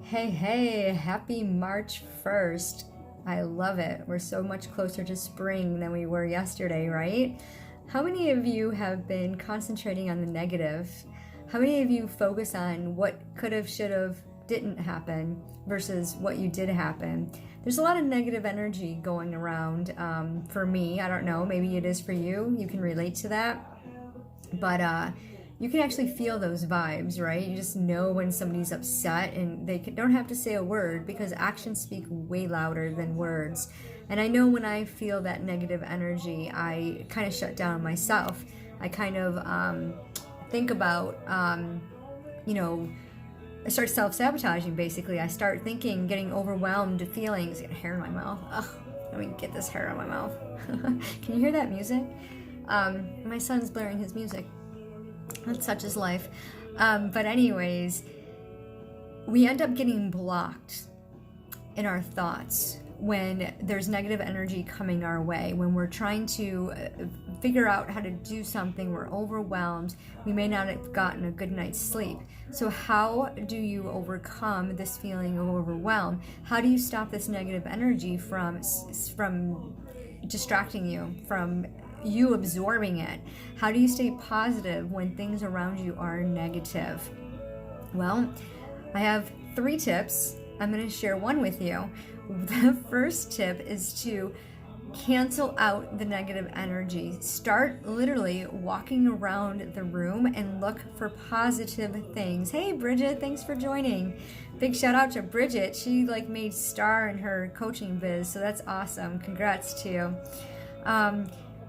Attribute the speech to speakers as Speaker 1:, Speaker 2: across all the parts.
Speaker 1: Hey, happy March 1st. I love it. We're so much closer to spring than we were yesterday, right? How many of you have been concentrating on the negative? How many of you focus on what could have, should have, didn't happen versus what you did happen? There's a lot of negative energy going around for me. I don't know, maybe it is for you. You can relate to that. But you can actually feel those vibes, right? You just know when somebody's upset and they don't have to say a word because actions speak way louder than words. And I know when I feel that negative energy, I kind of shut down myself. I kind of think about, I start self-sabotaging basically. I start thinking, getting overwhelmed feelings, get hair in my mouth. Ugh, let me get this hair out of my mouth. Can you hear that music? My son's blaring his music. That's such is life. But anyways, we end up getting blocked in our thoughts when there's negative energy coming our way. When we're trying to figure out how to do something, we're overwhelmed. We may not have gotten a good night's sleep. So how do you overcome this feeling of overwhelm? How do you stop this negative energy from distracting you, from you absorbing it? How do you stay positive when things around you are negative? Well, I have 3 tips. I'm going to share one with you. The first tip is to cancel out the negative energy. Start literally walking around the room and look for positive things. Hey Bridget, thanks for joining. Big shout out to Bridget. She made star in her coaching biz, so that's awesome. Congrats to you.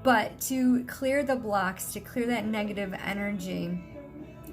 Speaker 1: But to clear the blocks, to clear that negative energy,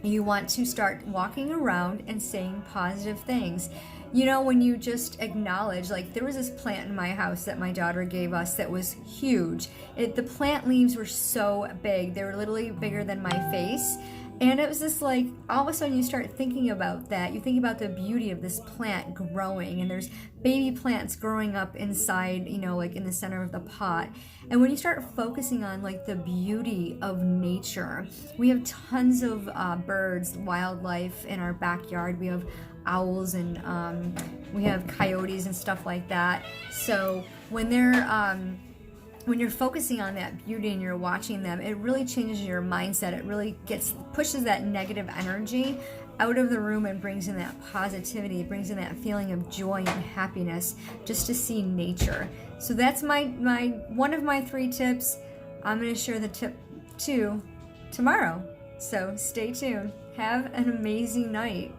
Speaker 1: you want to start walking around and saying positive things. You know, when you just acknowledge, there was this plant in my house that my daughter gave us that was huge. The plant leaves were so big. They were literally bigger than my face. And it was just all of a sudden you start thinking about that. You think about the beauty of this plant growing, and there's baby plants growing up inside, in the center of the pot. And when you start focusing on the beauty of nature, we have tons of birds, wildlife in our backyard. We have owls and we have coyotes and stuff like that. So when you're focusing on that beauty and you're watching them, it really changes your mindset. It really pushes that negative energy out of the room and brings in that positivity. It brings in that feeling of joy and happiness just to see nature. So that's one of my 3 tips. I'm going to share the tip 2 tomorrow. So stay tuned. Have an amazing night.